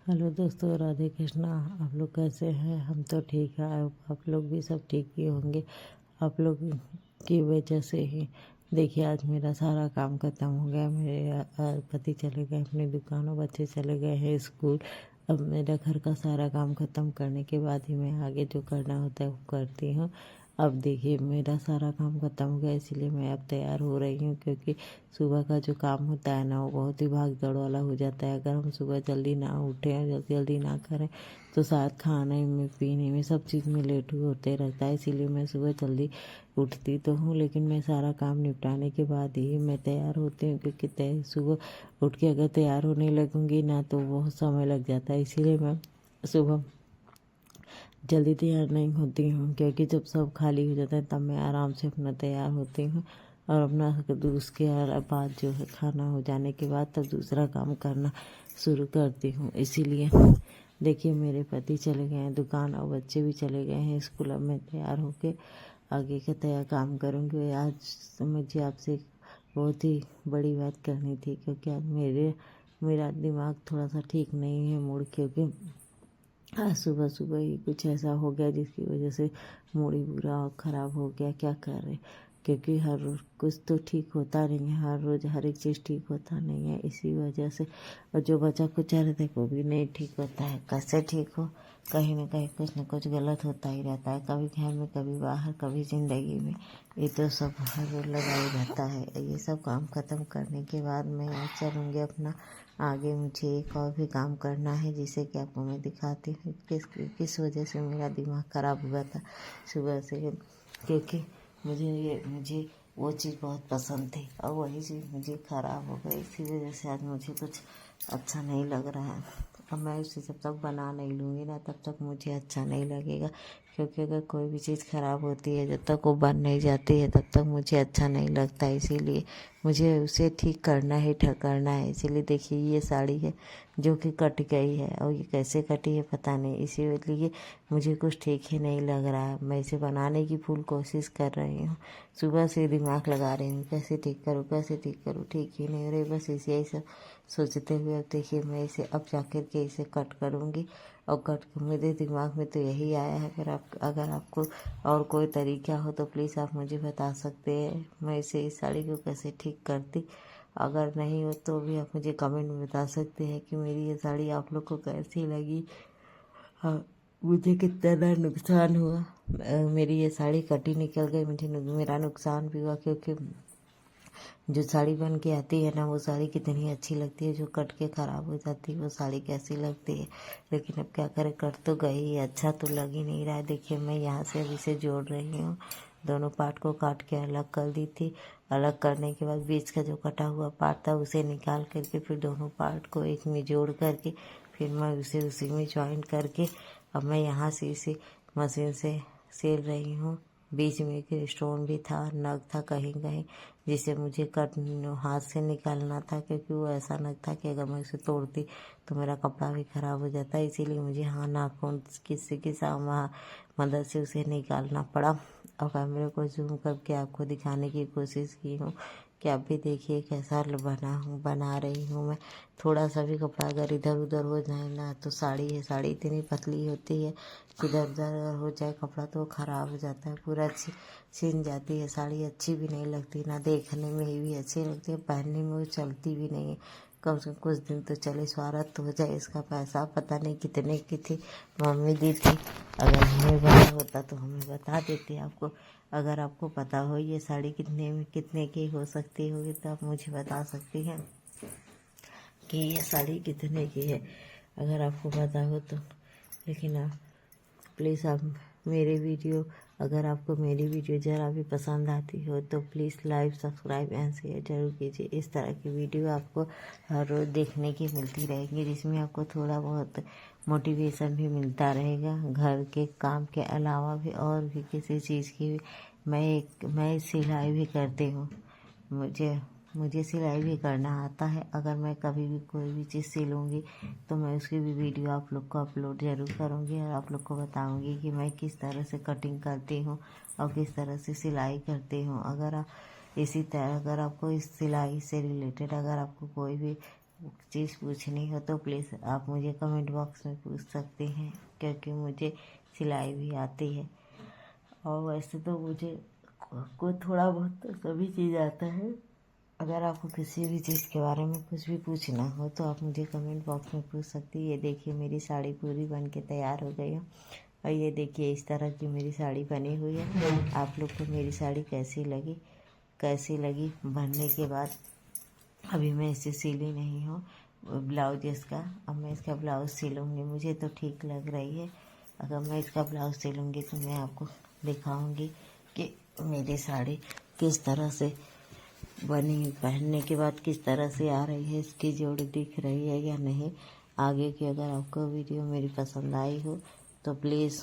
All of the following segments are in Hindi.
हेलो दोस्तों, राधे कृष्णा। आप लोग कैसे हैं? हम तो ठीक है। आप लोग भी सब ठीक ही होंगे। आप लोग की वजह से ही देखिए आज मेरा सारा काम खत्म हो गया। मेरे पति चले गए अपनी दुकानों, बच्चे चले गए हैं स्कूल। अब मेरा घर का सारा काम खत्म करने के बाद ही मैं आगे जो करना होता है वो करती हूँ। अब देखिए मेरा सारा काम खत्म हो गया, इसीलिए मैं अब तैयार हो रही हूँ, क्योंकि सुबह का जो काम होता है ना वो बहुत ही भाग दौड़ वाला हो जाता है। अगर हम सुबह जल्दी ना उठें और जल्दी जल्दी ना करें तो साथ खाने में, पीने में, सब चीज़ में लेट होते रहता है। इसीलिए मैं सुबह जल्दी उठती तो हूँ, लेकिन मैं सारा काम निपटाने के बाद ही मैं तैयार होती हूँ, क्योंकि सुबह उठ के अगर तैयार होने लगूँगी ना तो बहुत समय लग जाता है। इसीलिए मैं सुबह जल्दी तैयार नहीं होती हूँ, क्योंकि जब सब खाली हो जाता है तब मैं आराम से अपना तैयार होती हूँ और अपना उसके बाद जो है खाना हो जाने के बाद तब दूसरा काम करना शुरू करती हूँ। इसीलिए देखिए मेरे पति चले गए हैं दुकान और बच्चे भी चले गए हैं स्कूल। अब मैं तैयार होके आगे का तैयार काम करूँगी। आज मुझे आपसे बहुत ही बड़ी बात करनी थी, क्योंकि आज मेरा दिमाग थोड़ा सा ठीक नहीं है मूड, क्योंकि आज सुबह सुबह ही कुछ ऐसा हो गया जिसकी वजह से मूड ही पूरा ख़राब हो गया। क्या करें, क्योंकि हर रोज़ कुछ तो ठीक होता नहीं है, हर रोज़ हर एक चीज़ ठीक होता नहीं है। इसी वजह से और जो बचा कुछ रहता है वो भी नहीं ठीक होता है। कैसे ठीक हो, कहीं ना कहीं कुछ न कुछ गलत होता ही रहता है, कभी घर में, कभी बाहर, कभी ज़िंदगी में। ये तो सब हर रोज़ लगा ही रहता है। ये सब काम ख़त्म करने के बाद मैं आज चलूँगी अपना आगे। मुझे एक और भी काम करना है जिसे कि आपको मैं दिखाती हूँ किस वजह से मेरा दिमाग ख़राब हुआ था सुबह से, क्योंकि मुझे वो चीज़ बहुत पसंद थी और वही चीज़ मुझे ख़राब हो गई। इसी वजह से आज मुझे कुछ अच्छा नहीं लग रहा है। अब मैं उसे जब तक बना नहीं लूँगी ना तब तक मुझे अच्छा नहीं लगेगा, क्योंकि अगर कोई भी चीज़ ख़राब होती है जब तक वो बन नहीं जाती है तब तक मुझे अच्छा नहीं लगता। इसीलिए मुझे उसे ठीक करना है, करना है। इसीलिए देखिए ये साड़ी है जो कि कट गई है और ये कैसे कटी है पता नहीं, इसीलिए मुझे कुछ ठीक ही नहीं लग रहा है। मैं इसे बनाने की फुल कोशिश कर रही हूँ, सुबह से दिमाग लगा रही हूँ कैसे ठीक करूँ, कैसे ठीक करूँ, ठीक ही नहीं हो रही। बस इसे यही सब सोचते हुए अब देखिए मैं इसे अब जाकर के इसे कट करूँगी। और कट मेरे दिमाग में तो यही आया है। अगर आपको और कोई तरीका हो तो प्लीज़ आप मुझे बता सकते हैं मैं इस साड़ी को कैसे ठीक करती। अगर नहीं हो तो भी आप मुझे कमेंट में बता सकते हैं कि मेरी ये साड़ी आप लोग को कैसी लगी। हाँ, मुझे कितना नुकसान हुआ। मेरी ये साड़ी कटी निकल गई, मेरा नुकसान भी हुआ, क्योंकि जो साड़ी बन के आती है ना वो साड़ी कितनी अच्छी लगती है, जो कट के ख़राब हो जाती है वो साड़ी कैसी लगती है। लेकिन अब क्या करें, कट तो गई, अच्छा तो लग ही नहीं रहा है। देखिए मैं यहाँ से अभी से जोड़ रही हूँ, दोनों पार्ट को काट के अलग कर दी थी। अलग करने के बाद बीच का जो कटा हुआ पार्ट था उसे निकाल करके फिर दोनों पार्ट को एक में जोड़ करके फिर मैं उसे उसी में ज्वाइन करके अब मैं यहाँ से इसे मशीन से सिल रही हूँ। बीच में एक स्टोन भी था, नग था कहीं कहीं, जिसे मुझे हाथ से निकालना था, क्योंकि वो ऐसा नग था कि अगर मैं उसे तोड़ती तो मेरा कपड़ा भी ख़राब हो जाता। इसीलिए मुझे नाखून किसी की मदद से उसे निकालना पड़ा। और कैमरे को जूम करके आपको दिखाने की कोशिश की हूँ कि आप भी देखिए कैसा बना रही हूँ मैं। थोड़ा सा भी कपड़ा अगर इधर उधर हो जाए ना तो साड़ी इतनी पतली होती है कि इधर उधर हो जाए कपड़ा तो ख़राब हो जाता है, पूरा छिन जाती है साड़ी। अच्छी भी नहीं लगती, ना देखने में ही भी अच्छी लगती है, पहनने में वो चलती भी नहीं है। कम से कम कुछ दिन तो चले, स्वागत तो हो जाए। इसका पैसा पता नहीं कितने की थी, मम्मी दी थी। अगर हमें पता होता तो हमें बता देती आपको। अगर आपको पता हो ये साड़ी कितने की हो सकती होगी तो आप मुझे बता सकती हैं कि ये साड़ी कितने की है, अगर आपको पता हो तो। लेकिन आप प्लीज़ आप अगर आपको मेरी वीडियो ज़रा भी पसंद आती हो तो please like, subscribe and share जरूर कीजिए। इस तरह की वीडियो आपको हर रोज़ देखने की मिलती रहेगी, जिसमें आपको थोड़ा बहुत मोटिवेशन भी मिलता रहेगा, घर के काम के अलावा भी और भी किसी चीज़ की भी। मैं सिलाई भी करती हूँ, मुझे सिलाई भी करना आता है। अगर मैं कभी भी कोई भी चीज़ सिलूँगी तो मैं उसकी भी वीडियो आप लोग को अपलोड ज़रूर करूँगी और आप लोग को बताऊँगी कि मैं किस तरह से कटिंग करती हूँ और किस तरह से सिलाई करती हूँ। अगर आपको इस सिलाई से रिलेटेड अगर आपको कोई भी चीज़ पूछनी हो तो प्लीज़ आप मुझे कमेंट बॉक्स में पूछ सकते हैं, क्योंकि मुझे सिलाई भी आती है। और वैसे तो मुझे को थोड़ा बहुत तो सभी चीज़ आता है। अगर आपको किसी भी चीज़ के बारे में कुछ भी पूछना हो तो आप मुझे कमेंट बॉक्स में पूछ सकती है। ये देखिए मेरी साड़ी पूरी बन के तैयार हो गई है, और ये देखिए इस तरह की मेरी साड़ी बनी हुई है। आप लोग को मेरी साड़ी कैसी लगी बनने के बाद। अभी मैं इसे सिली नहीं हूँ ब्लाउज इसका, अब मैं इसका ब्लाउज सिलूँगी। मुझे तो ठीक लग रही है। अगर मैं इसका ब्लाउज सिलूँगी तो मैं आपको दिखाऊँगी कि मेरी साड़ी किस तरह से बनी, पहनने के बाद किस तरह से आ रही है, इसकी जोड़ दिख रही है या नहीं। आगे की अगर आपको वीडियो मेरी पसंद आई हो तो प्लीज़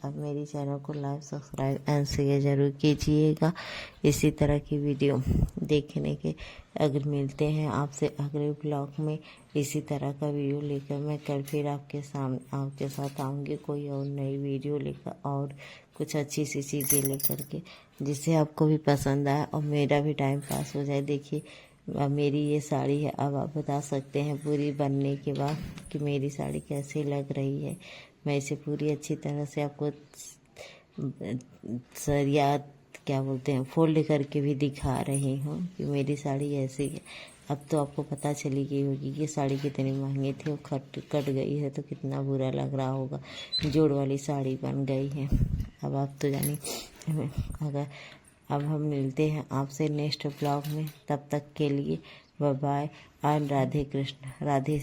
आप मेरी चैनल को लाइक, सब्सक्राइब एंड शेयर ज़रूर कीजिएगा। इसी तरह की वीडियो देखने के अगर मिलते हैं आपसे अगले ब्लॉग में, इसी तरह का वीडियो लेकर मैं कल फिर आपके साथ आऊँगी कोई और नई वीडियो लेकर, और कुछ अच्छी सी चीज़ें लेकर के, जिससे आपको भी पसंद आए और मेरा भी टाइम पास हो जाए। देखिए अब मेरी ये साड़ी है, अब आप बता सकते हैं पूरी बनने के बाद कि मेरी साड़ी कैसी लग रही है। मैं इसे पूरी अच्छी तरह से आपको सरिया क्या बोलते हैं फोल्ड करके भी दिखा रही हूँ कि मेरी साड़ी ऐसी है। अब तो आपको पता चली गई होगी कि साड़ी कितनी महंगी थी और कट गई है तो कितना बुरा लग रहा होगा। जोड़ वाली साड़ी बन गई है। अब आप तो जानिए अब हम मिलते हैं आपसे नेक्स्ट ब्लॉग में। तब तक के लिए बाय बाय और राधे कृष्ण, राधे।